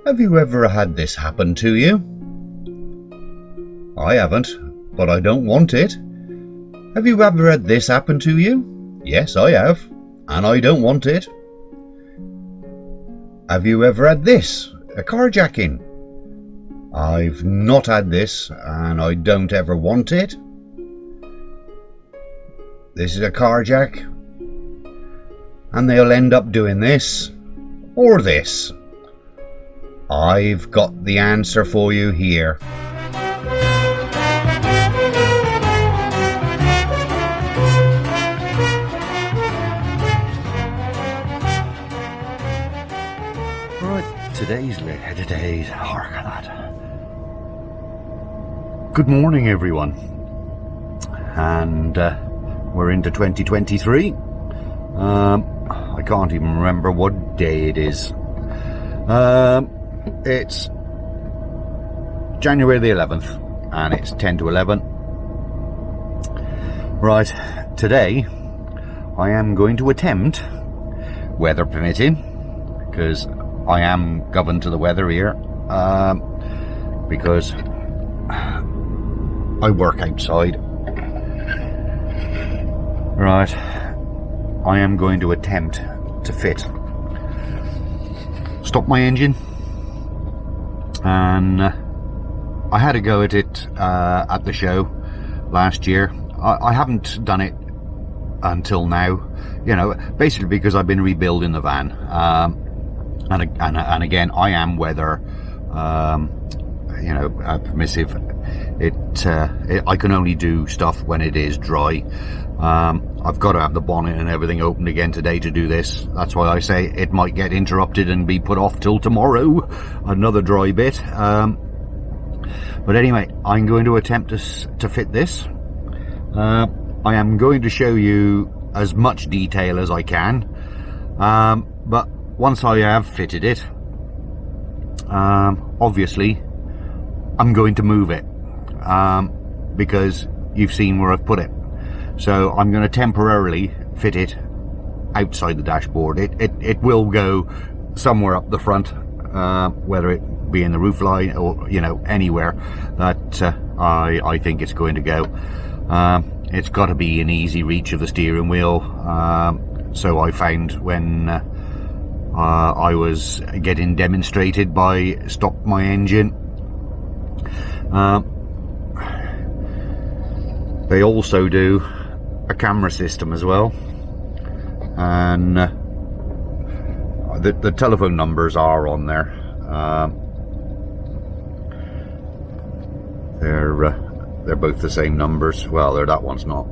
Have you ever had this happen to you? I haven't, but I don't want it. Have you ever had this happen to you? Yes, I have, and I don't want it. Have you ever had this, a carjacking? I've not had this, and I don't ever want it. This is a carjack, and they'll end up doing this, or this. I've got the answer for you here. Today's hark at that. Good morning, everyone, and we're into 2023. I can't even remember what day it is. It's January the 11th, and it's 10 to 11. Right, today I am going to attempt, weather permitting, because I am governed to the weather here, because I work outside. Right, I am going to attempt to fit StopMyEngine, and I had a go at it at the show last year. I haven't done it until now, you know, basically because I've been rebuilding the van. And again, I am weather, permissive. I can only do stuff when it is dry. I've got to have the bonnet and everything opened again today to do this. That's why I say it might get interrupted and be put off till tomorrow, another dry bit. But anyway, I'm going to attempt to fit this. I am going to show you as much detail as I can, but once I have fitted it, obviously I'm going to move it, because you've seen where I've put it. So I'm going to temporarily fit it outside the dashboard. It will go somewhere up the front, whether it be in the roof line or, you know, anywhere that I think it's going to go. It's got to be in easy reach of the steering wheel. So I found when I was getting demonstrated by StopMyEngine. They also do a camera system as well, and the telephone numbers are on there. They're both the same numbers. Well, that one's not.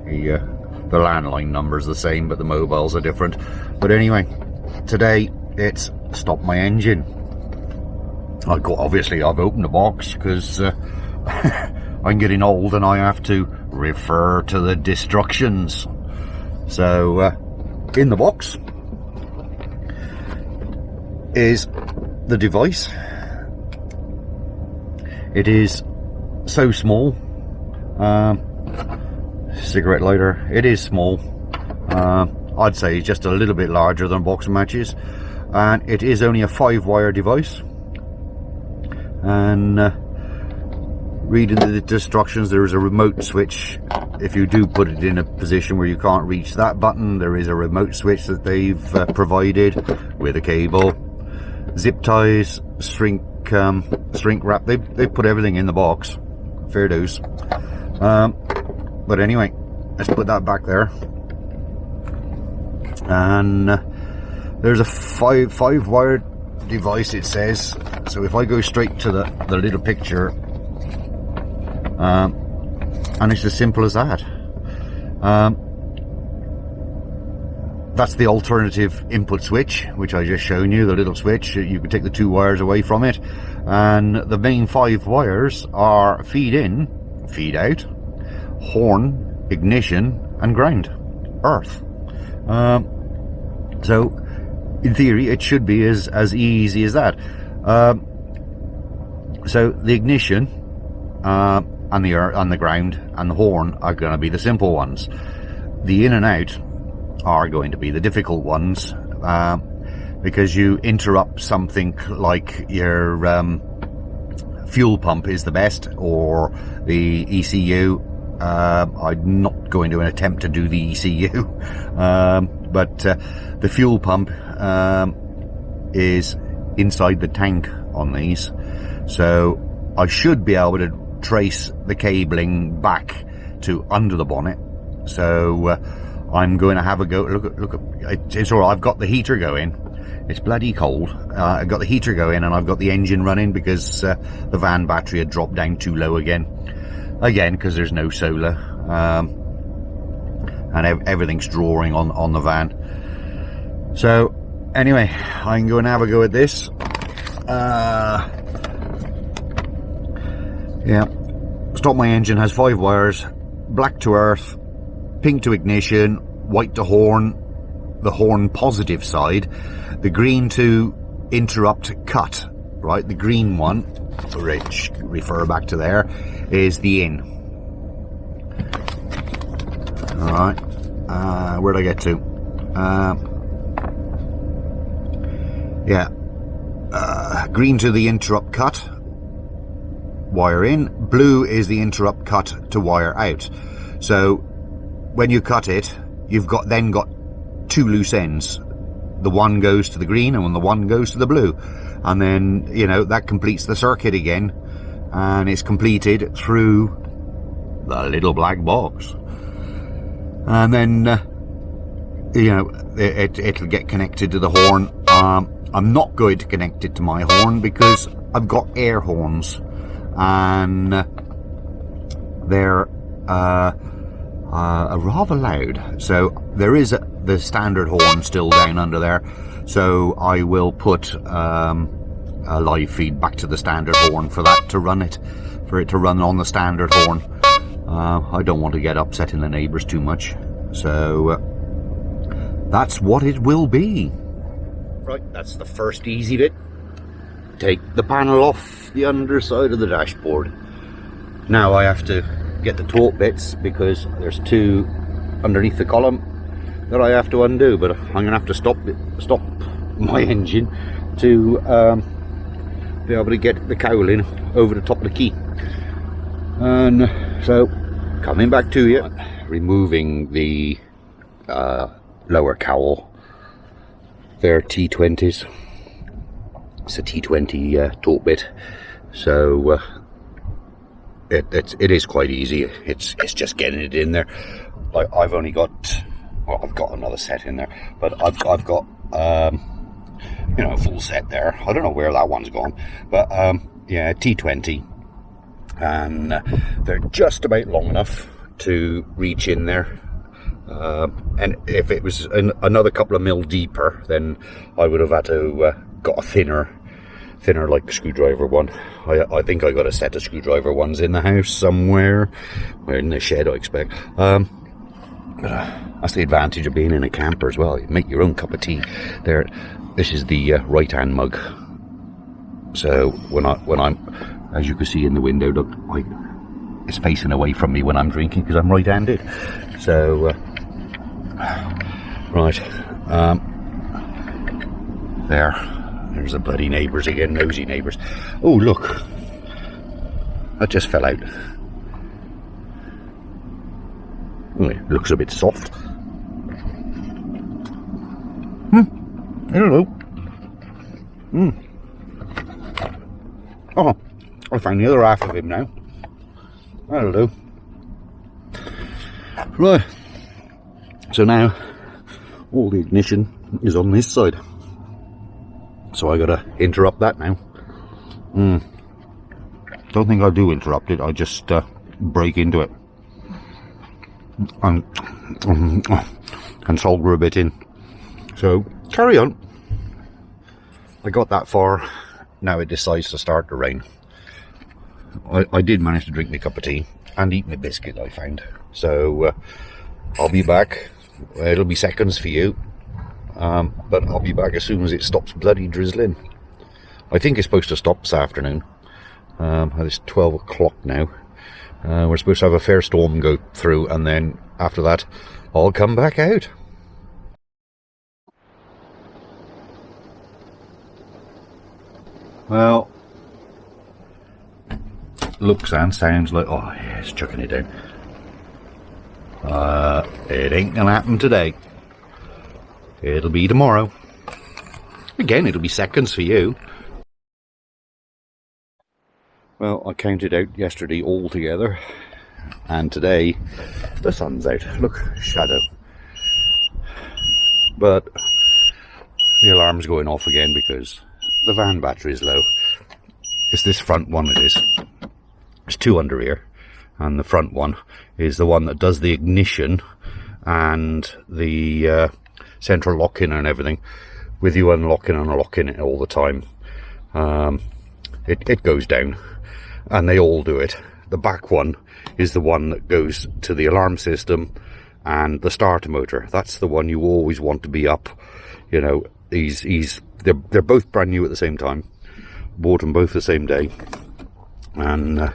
The landline number's the same, but the mobiles are different. But anyway, today it's StopMyEngine. Obviously I've opened the box because I'm getting old and I have to refer to the destructions. So in the box is the device. It is so small. Cigarette lighter, it is small. I'd say it's just a little bit larger than boxing matches, and it is only a 5-wire device. And reading the instructions, there is a remote switch. If you do put it in a position where you can't reach that button, there is a remote switch that they've provided with a cable, zip ties, shrink wrap. They put everything in the box. Fair dues. But anyway, let's put that back there. And there's a five-wire device, it says. So if I go straight to the little picture, and it's as simple as that. That's the alternative input switch, which I just shown you, the little switch. You can take the 2 wires away from it, and the main 5 wires are feed in, feed out, horn, ignition, and ground, earth. So in theory it should be as easy as that. So the ignition and the earth and the ground and the horn are going to be the simple ones. The in and out are going to be the difficult ones. because you interrupt something like your fuel pump is the best, or the ECU. I'm not going to attempt to do the ECU, but the fuel pump is inside the tank on these, so I should be able to trace the cabling back to under the bonnet. So I'm going to have a go. Look, it's all right. I've got the heater going. It's bloody cold. I've got the heater going, and I've got the engine running because the van battery had dropped down too low again because there's no solar, and everything's drawing on the van. So anyway, I can go and have a go at this. Yeah, StopMyEngine has 5 wires: black to earth, pink to ignition, white to horn, the horn positive side, the green to interrupt cut, right? The green one, which refer back to there, is the in. Alright, where'd I get to? Green to the interrupt cut, wire in. Blue is the interrupt cut to wire out. So when you cut it, you've then got 2 loose ends. The one goes to the green and the one goes to the blue, and then that completes the circuit again, and it's completed through the little black box. And then it'll get connected to the horn. I'm not going to connect it to my horn because I've got air horns, and they're rather loud. So there is the standard horn still down under there, so I will put a live feed back to the standard horn for it to run on the standard horn. I don't want to get upsetting the neighbours too much, so that's what it will be. Right, that's the first easy bit. Take the panel off the underside of the dashboard. Now I have to get the taut bits because there's 2 underneath the column that I have to undo, but I'm going to have to stop my engine to be able to get the cowling over the top of the key. And so coming back to you, removing the lower cowl. They're T20s. It's a T20 taut bit, so it is quite easy. It's just getting it in there. I've only got, well, I've got another set in there, but I've got a full set there. I don't know where that one's gone, but yeah, T20, and they're just about long enough to reach in there. And if it was another couple of mil deeper, then I would have had to got a thinner like the screwdriver one. I think I got a set of screwdriver ones in the house somewhere, or in the shed, I expect. That's the advantage of being in a camper as well. You make your own cup of tea. There, this is the right-hand mug. So when I'm, as you can see in the window, look, it's facing away from me when I'm drinking because I'm right-handed. So right, there's the bloody neighbours again, nosy neighbours. Oh look, that just fell out. Oh, it looks a bit soft. I don't know. Oh, I found the other half of him now. That'll do. Right, so now all the ignition is on this side, so I gotta interrupt that now. Don't think I do interrupt it, I just break into it and solder a bit in. So carry on. I got that far, now it decides to start to rain. I did manage to drink my cup of tea and eat my biscuit, I found. So I'll be back. It'll be seconds for you, but I'll be back as soon as it stops bloody drizzling. I think it's supposed to stop this afternoon. It's 12 o'clock now. We're supposed to have a fair storm go through, and then after that I'll come back out. Well, looks and sounds like, oh yeah, it's chucking it down. It ain't gonna happen today. It'll be tomorrow. Again, it'll be seconds for you. Well, I counted out yesterday altogether, and today the sun's out. Look, shadow. But the alarm's going off again because the van battery is low. It's this front one it is. There's two under here, and the front one is the one that does the ignition and the central lock-in and everything, with you unlocking and unlocking it all the time. It goes down, and they all do it. The back one is the one that goes to the alarm system and the starter motor. That's the one you always want to be up. You know, they're both brand new at the same time. Bought them both the same day. And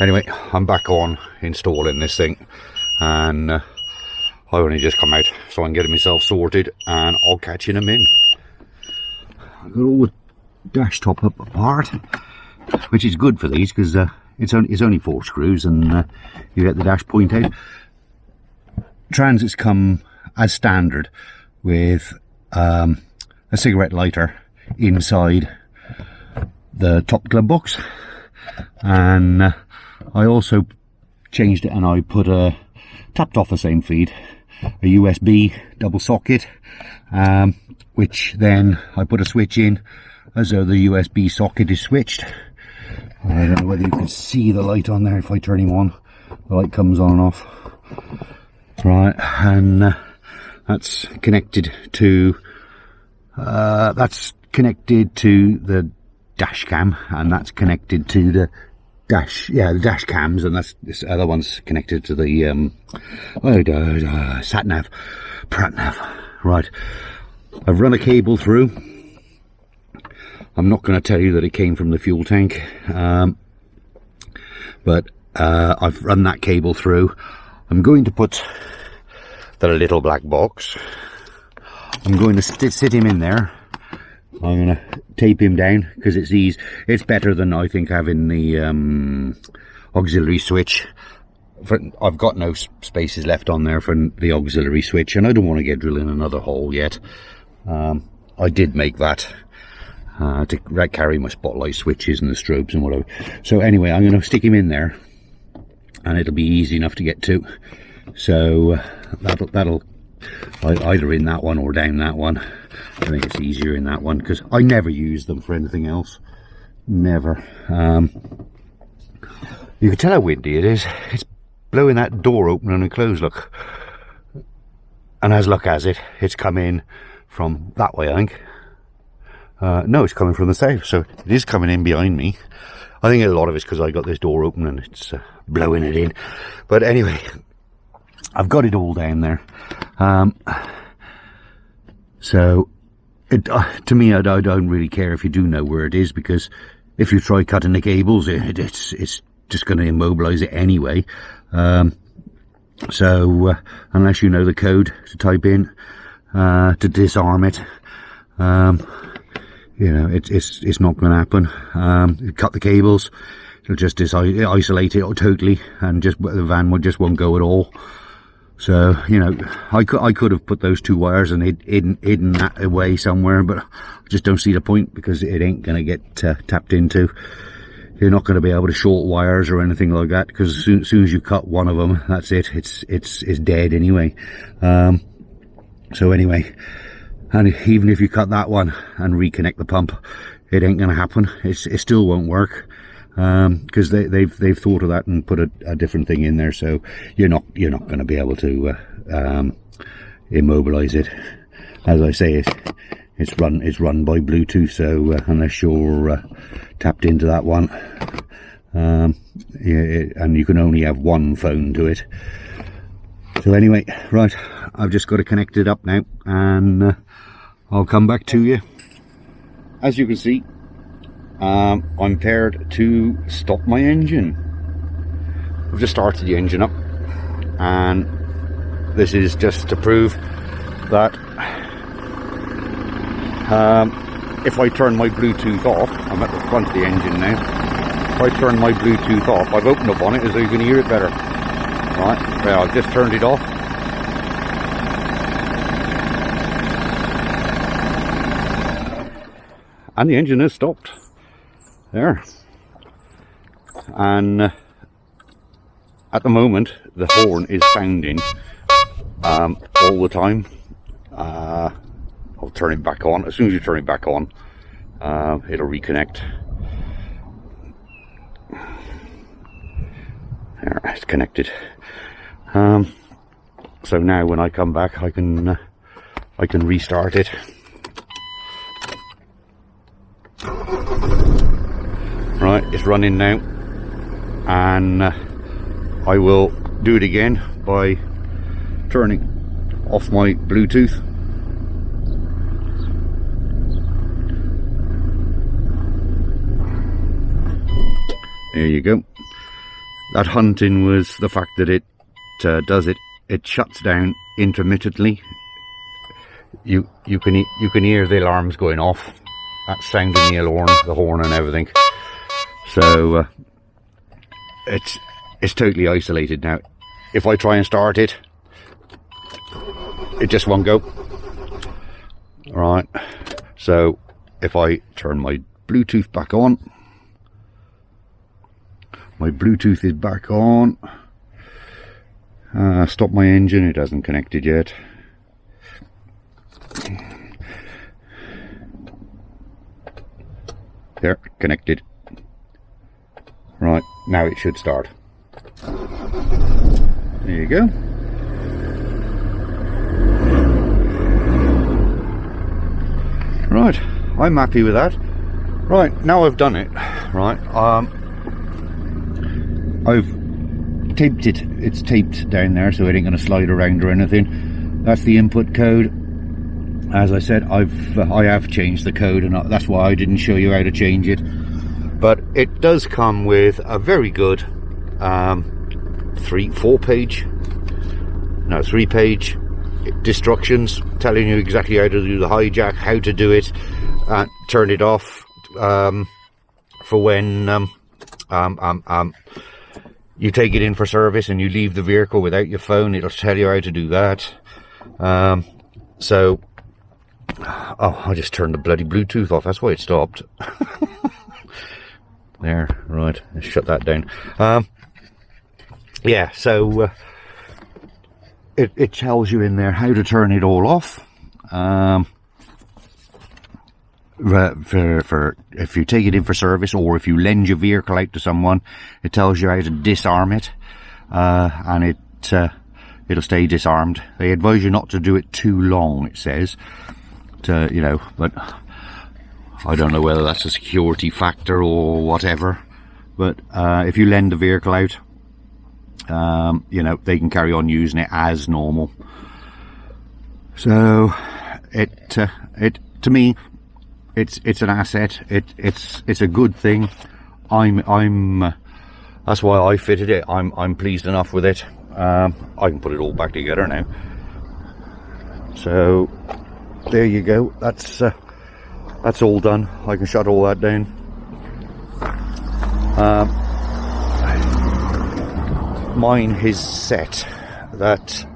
anyway, I'm back on installing this thing, and I only just come out, so I'm getting myself sorted, and I'll catch you in a min. I've got all the dash top up apart, which is good for these because it's only 4 screws, and you get the dash point out. Transits come as standard with a cigarette lighter inside the top glove box, and I also changed it, and I put tapped off the same feed, a USB double socket, which then I put a switch in as though the USB socket is switched. I don't know whether you can see the light on there. If I turn him on, the light comes on and off. Right, and that's connected to the dash cam, and that's connected to the the dash cams, and that's this other one's connected to the sat nav, prat nav. Right, I've run a cable through. I'm not going to tell you that it came from the fuel tank, but I've run that cable through. I'm going to put the little black box. I'm going to sit him in there. I'm going to tape him down because it's easy. It's better than, I think, having the auxiliary switch. I've got no spaces left on there for the auxiliary switch, and I don't want to get drilling another hole yet. I did make that to carry my spotlight switches and the strobes and whatever. So anyway, I'm going to stick him in there, and it'll be easy enough to get to. So that'll either in that one or down that one. I think it's easier in that one because I never use them for anything else. Never. You can tell how windy it is. It's blowing that door open and closed, look. And as luck has it, it's come in from that way, I think. No, it's coming from the south, so it is coming in behind me. I think a lot of it's because I got this door open and it's blowing it in. But anyway, I've got it all down there. So to me, I don't really care if you do know where it is, because if you try cutting the cables, it's just going to immobilize it anyway. So unless you know the code to type in to disarm it, you know, it's not going to happen. Cut the cables, it'll just isolate it totally, and the van won't go at all. So, you know, I could have put those 2 wires and hidden that away somewhere, but I just don't see the point because it ain't going to get tapped into. You're not going to be able to short wires or anything like that, because as soon as you cut one of them, that's it. It's dead anyway. So anyway, and even if you cut that one and reconnect the pump, it ain't going to happen. It still won't work. Because they've thought of that and put a different thing in there, so you're not going to be able to immobilize it. As I say, it's run by Bluetooth, so unless you're tapped into that one, and you can only have one phone to it. So anyway, right, I've just got to connect it up now, and I'll come back to you. As you can see, I'm paired to StopMyEngine. I've just started the engine up, and this is just to prove that if I turn my Bluetooth off, I'm at the front of the engine now. If I turn my Bluetooth off, I've opened up on it so you can hear it better. Right, well, I've just turned it off. And the engine has stopped. There. And at the moment, the horn is sounding all the time. I'll turn it back on. As soon as you turn it back on, it'll reconnect. There, it's connected. So now when I come back, I can restart it. Right, it's running now, and I will do it again by turning off my Bluetooth. There you go. That hunting was the fact that it does it. It shuts down intermittently. You can hear the alarms going off. That sound in the horn and everything. So it's totally isolated now. If I try and start it, it just won't go. Right. So if I turn my Bluetooth back on, my Bluetooth is back on. StopMyEngine, it hasn't connected yet. There, connected. Right, now it should start. There you go. Right, I'm happy with that. Right, now I've done it. Right, I've taped it. It's taped down there, so it ain't going to slide around or anything. That's the input code. As I said, I have changed the code, and that's why I didn't show you how to change it. But it does come with a very good 3-page instructions telling you exactly how to do the hijack, how to do it, turn it off for when you take it in for service and you leave the vehicle without your phone. It'll tell you how to do that. I just turned the bloody Bluetooth off. That's why it stopped. There, right. Let's shut that down. Yeah, so it tells you in there how to turn it all off. For if you take it in for service, or if you lend your vehicle out to someone, it tells you how to disarm it, and it'll stay disarmed. They advise you not to do it too long, it says, but I don't know whether that's a security factor or whatever. But if you lend the vehicle out, they can carry on using it as normal. So it to me, it's an asset. It's a good thing. That's why I fitted it. I'm pleased enough with it. I can put it all back together now. So there you go. That's all done. I can shut all that down. Mine is set that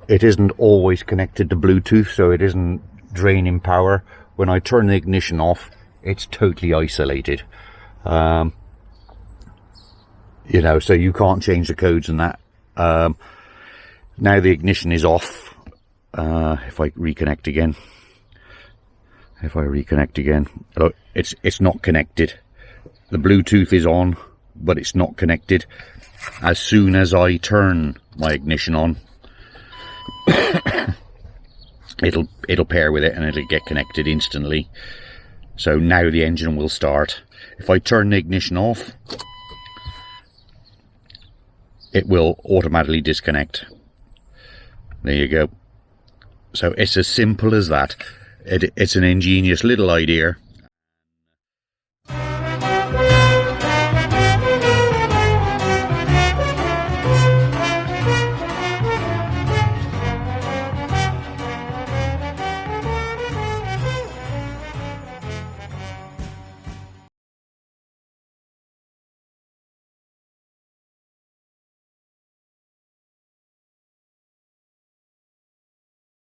it isn't always connected to Bluetooth, so it isn't draining power. When I turn the ignition off, it's totally isolated. So you can't change the codes and that. Now the ignition is off. If I reconnect again, look, it's not connected. The Bluetooth is on, but it's not connected. As soon as I turn my ignition on, it'll pair with it and it'll get connected instantly. So now the engine will start. If I turn the ignition off, it will automatically disconnect. There you go. So it's as simple as that. It's an ingenious little idea,